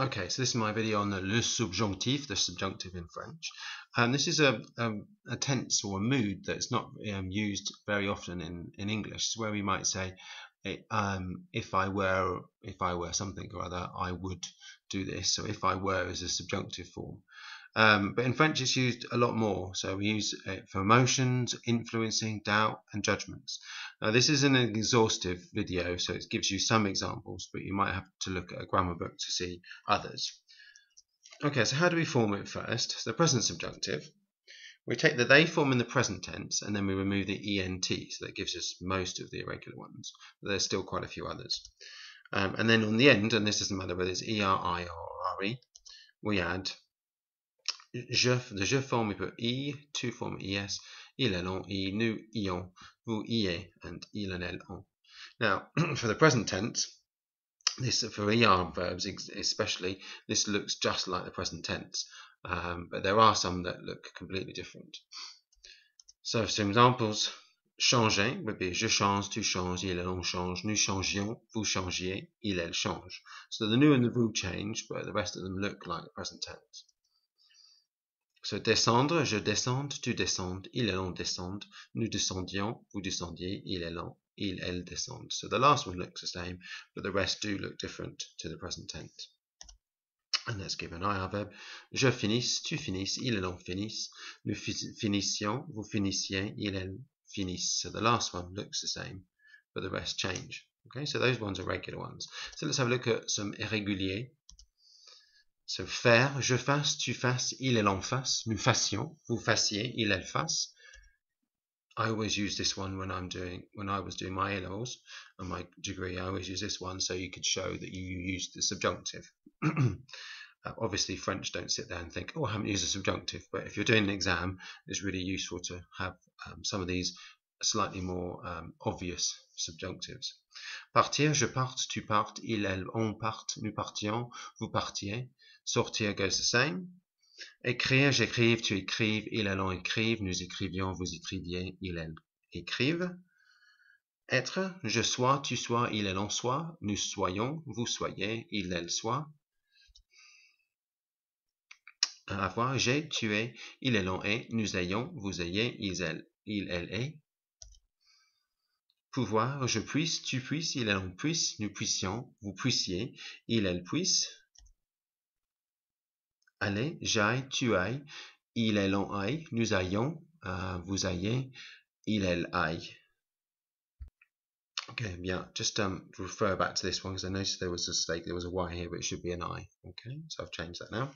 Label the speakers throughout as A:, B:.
A: Okay, so this is my video on le subjonctif, the subjunctive in French. This is a tense or a mood that's not used very often in English. It's where we might say, if I were something or other, I would do this. So if I were is a subjunctive form. But in French it's used a lot more, so we use it for emotions, influencing, doubt and judgments. Now this is an exhaustive video, so it gives you some examples, but you might have to look at a grammar book to see others. Okay, so how do we form it first? So the present subjunctive, we take the they form in the present tense and then we remove the ent, so that gives us most of the irregular ones, but there's still quite a few others. And then on the end, and this doesn't matter whether it's er, I or re, we add je, the je form, we put I, tu form es, il, elle, on, I, nous, ion, vous, iez, and il and elle, on. Now, for the present tense, this for er verbs especially, this looks just like the present tense, but there are some that look completely different. So some examples: changer would be je change, tu changes, il, elle, on change, nous changions, vous changiez, il, elle change. So the nous and the vous change, but the rest of them look like the present tense. So descendre, je descende, tu descendes, il, elle, on descende, nous descendions, vous descendiez, il, elle descende. So the last one looks the same, but the rest do look different to the present tense. And let's give an IR verb. Je finisse, tu finisses, il, elle, on finisse, nous finissions, vous finissiez, il, elle finisse. So the last one looks the same, but the rest change. Okay, so those ones are regular ones. So let's have a look at some irréguliers. So faire, je fasse, tu fasses, il, elle, on fasse, nous fassions, vous fassiez, il, elle fasse. I always use this one when I was doing my A-levels and my degree. I always use this one so you could show that you use the subjunctive. Obviously French don't sit there and think, oh, I haven't used a subjunctive, but if you're doing an exam, it's really useful to have some of these slightly more obvious subjunctives. Partir, je parte, tu partes, il, elle, on parte, nous partions, vous partiez. Sortir goes the same. Écrire, j'écrive, tu écrives, il, elle, on écrive, nous écrivions, vous écriviez, il, elle écrive. Être, je sois, tu sois, il, elle, on soit, nous soyons, vous soyez, il, elle soit. Avoir, j'ai, tu es, il, elle, on est, nous ayons, vous ayez, il, elle est. Pouvoir, je puisse, tu puisses, il, elle, on puisse, nous puissions, vous puissiez, il, elle puisse. Aller, j'aille, tu ailles, il, elle, on aille, nous ayons, vous ayez, il, elle aille. Okay, yeah, just refer back to this one because I noticed there was a mistake. There was a Y here, but it should be an I. Okay, so I've changed that now.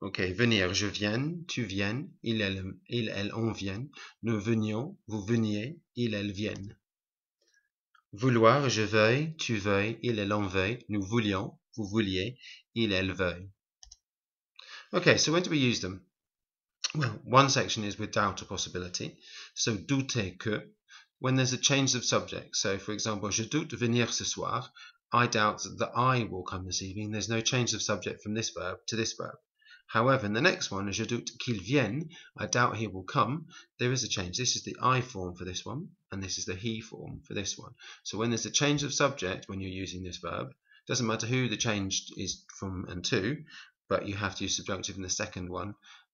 A: Okay, venir, je vienne, tu viennes, il, elle, on vienne, nous venions, vous veniez, il, elle vienne. Vouloir, je veuille, tu veuilles, il, elle, on veuille, nous voulions, vous vouliez, il, elle veuille. Okay, so when do we use them? Well, one section is with doubt or possibility. So douter que, when there's a change of subject. So for example, je doute venir ce soir. I doubt that I will come this evening. There's no change of subject from this verb to this verb. However, in the next one, je doute qu'il vienne, I doubt he will come. There is a change. This is the I form for this one, and this is the he form for this one. So when there's a change of subject, when you're using this verb, doesn't matter who the change is from and to, but you have to use subjunctive in the second one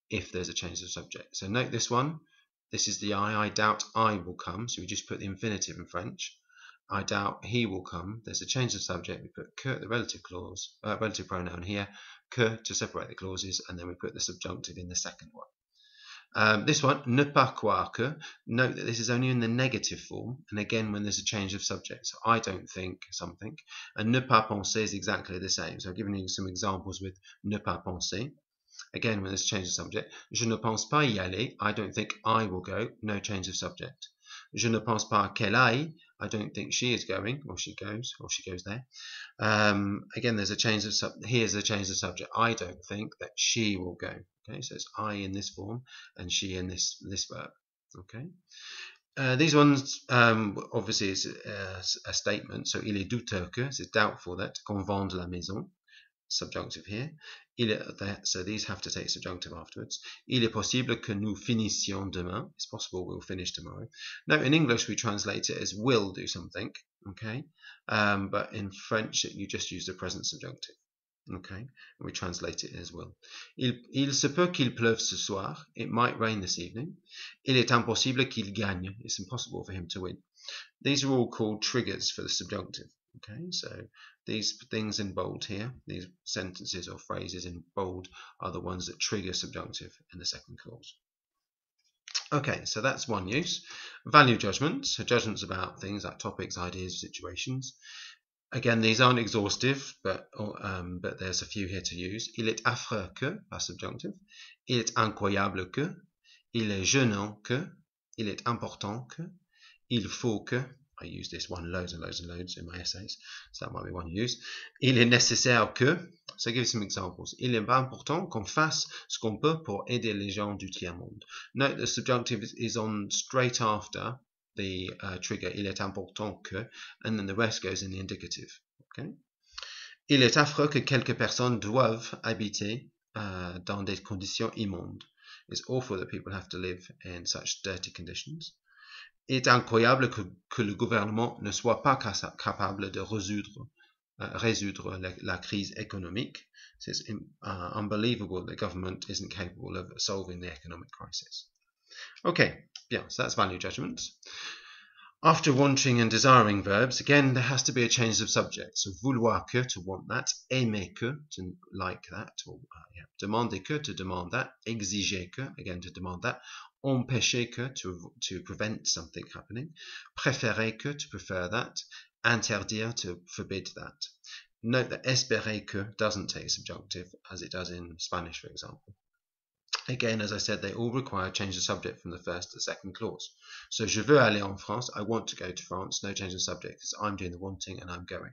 A: if there's a change of subject. So note this one. This is the I doubt I will come. So we just put the infinitive in French. I doubt he will come. There's a change of subject. We put que, the relative clause, relative pronoun here, que to separate the clauses, and then we put the subjunctive in the second one. This one, ne pas croire que. Note that this is only in the negative form, and again when there's a change of subject. So I don't think something, and ne pas penser is exactly the same. So I've given you some examples with ne pas penser. Again, when there's a change of subject. Je ne pense pas y aller. I don't think I will go. No change of subject. Je ne pense pas qu'elle aille. I don't think she is going, or she goes there. Again, there's a change of here's a change of subject. I don't think that she will go. Okay, so it's I in this form and she in this verb. Okay. These ones obviously is a statement. So il est douteux que, it's doubtful that, qu'on vende la maison. Subjunctive here. So these have to take subjunctive afterwards. Il est possible que nous finissions demain. It's possible we'll finish tomorrow. Now in English we translate it as will do something. Okay, but in French you just use the present subjunctive. Okay, we translate it as well. Il se peut qu'il pleuve ce soir. It might rain this evening. Il est impossible qu'il gagne. It's impossible for him to win. These are all called triggers for the subjunctive. Okay, so these things in bold here, these sentences or phrases in bold are the ones that trigger subjunctive in the second clause. Okay, so that's one use. Value judgments, so judgments about things like topics, ideas, situations. Again, these aren't exhaustive, but there's a few here to use. Il est affreux que, par subjunctive. Il est incroyable que. Il est gênant que. Il est important que. Il faut que. I use this one loads and loads and loads in my essays, so that might be one you use. Il est nécessaire que. So give some examples. Il est important qu'on fasse ce qu'on peut pour aider les gens du tiers-monde. Note the subjunctive is on straight after the trigger, il est important que, and then the rest goes in the indicative. Okay? Il est affreux que quelques personnes doivent habiter dans des conditions immondes. It's awful that people have to live in such dirty conditions. Il est incroyable que le gouvernement ne soit pas capable de résoudre la crise économique. It's unbelievable that the government isn't capable of solving the economic crisis. Okay, yeah, so that's value judgments. After wanting and desiring verbs, again, there has to be a change of subject. So vouloir que, to want that, aimer que, to like that, or demander que, to demand that, exiger que, again, to demand that, empêcher que, to prevent something happening, préférer que, to prefer that, interdire, to forbid that. Note that espérer que doesn't take subjunctive, as it does in Spanish, for example. Again, as I said, they all require change of subject from the first to the second clause. So, je veux aller en France, I want to go to France, no change of subject, because I'm doing the wanting and I'm going.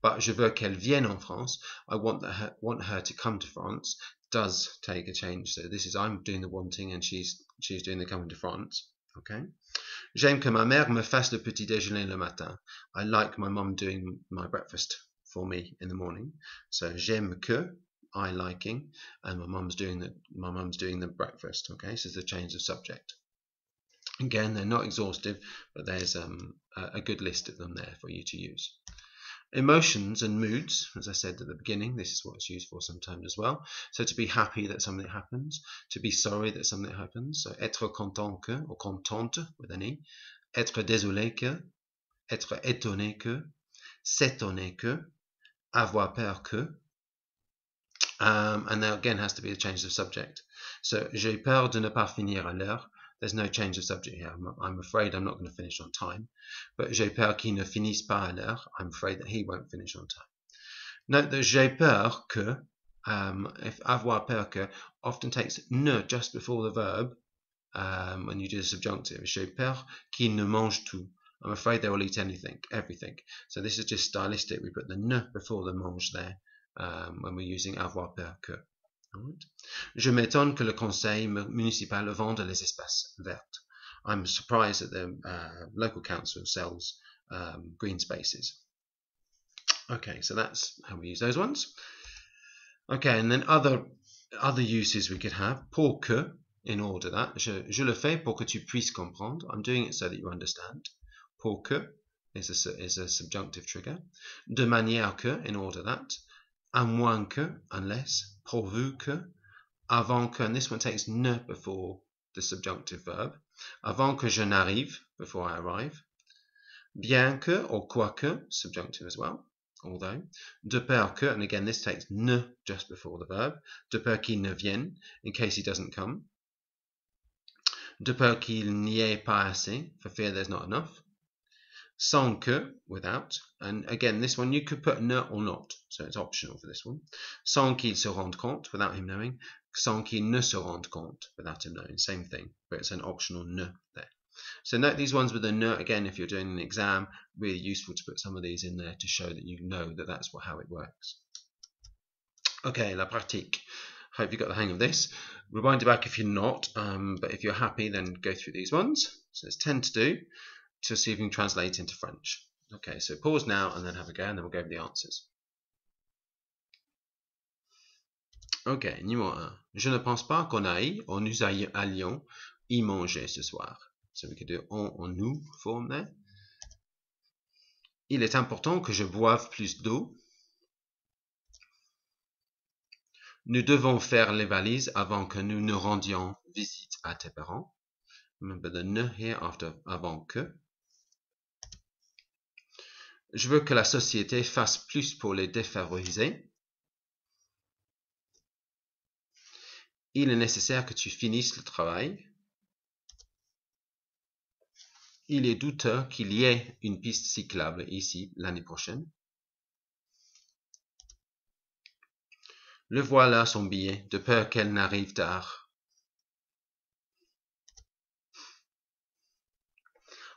A: But je veux qu'elle vienne en France, I want her to come to France, does take a change. So this is I'm doing the wanting and she's doing the coming to France. Okay. J'aime que ma mère me fasse le petit déjeuner le matin. I like my mum doing my breakfast for me in the morning. So j'aime que, I liking, and my mum's doing the breakfast. Okay, so it's a change of subject. Again, they're not exhaustive, but there's a good list of them there for you to use. Emotions and moods, as I said at the beginning, this is what it's used for sometimes as well. So to be happy that something happens, to be sorry that something happens. So être content que, or contente with an E. Être désolé que, être étonné que, s'étonner que, avoir peur que. And there again has to be a change of subject. So j'ai peur de ne pas finir à l'heure. There's no change of subject here. I'm afraid I'm not going to finish on time. But j'ai peur qu'il ne finisse pas à l'heure. I'm afraid that he won't finish on time. Note that j'ai peur que, if avoir peur que, often takes ne just before the verb when you do the subjunctive. J'ai peur qu'il ne mange tout. I'm afraid they will eat everything. So this is just stylistic. We put the ne before the mange there when we're using avoir peur que. Right. Je m'étonne que le conseil municipal vende les espaces verts. I'm surprised that the local council sells green spaces. Okay, so that's how we use those ones. Okay, and then other uses we could have. Pour que, in order that. Je le fais pour que tu puisses comprendre. I'm doing it so that you understand. Pour que is a subjunctive trigger. De manière que, in order that. À moins que, unless. Pourvu que, avant que, and this one takes ne before the subjunctive verb. Avant que je n'arrive, before I arrive. Bien que, or quoique, subjunctive as well, although. De peur que, and again this takes ne just before the verb. De peur qu'il ne vienne, in case he doesn't come. De peur qu'il n'y ait pas assez, for fear there's not enough. Sans que, without, and again this one you could put ne or not, so it's optional for this one. Sans qu'il se rende compte, without him knowing. Sans qu'il ne se rende compte, without him knowing, same thing, but it's an optional ne there. So note these ones with the ne, again, if you're doing an exam, really useful to put some of these in there to show that you know that that's how it works. Okay, la pratique. Hope you got the hang of this. Rewind it back if you're not, but if you're happy, then go through these ones. So there's 10 to do, to see if you can translate into French. Okay, so pause now and then have a go, and then we'll go over the answers. Ok, numéro 1. Je ne pense pas qu'on aille, ou nous allions y manger ce soir. So we could do on or nous form there. Il est important que je boive plus d'eau. Nous devons faire les valises avant que nous ne rendions visite à tes parents. Remember the ne here after avant que. Je veux que la société fasse plus pour les défavorisés. Il est nécessaire que tu finisses le travail. Il est douteux qu'il y ait une piste cyclable ici l'année prochaine. Le voilà son billet, de peur qu'elle n'arrive tard.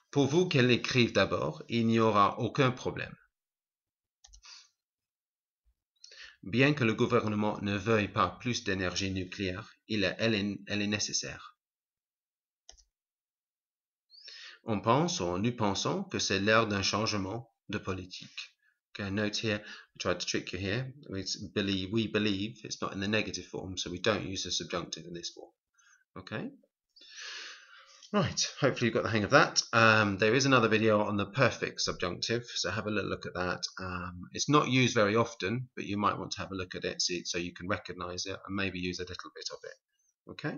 A: Pourvu qu'elle écrive d'abord, il n'y aura aucun problème. Bien que le gouvernement ne veuille pas plus d'énergie nucléaire, elle est nécessaire. On pense, ou nous pensons, que c'est l'heure d'un changement de politique. Okay, note here, I tried to trick you here. It's believe, we believe. It's not in the negative form, so we don't use the subjunctive in this form. Okay? Right, hopefully you've got the hang of that. There is another video on the perfect subjunctive, so have a little look at that. It's not used very often, but you might want to have a look at it so you can recognize it and maybe use a little bit of it. Okay?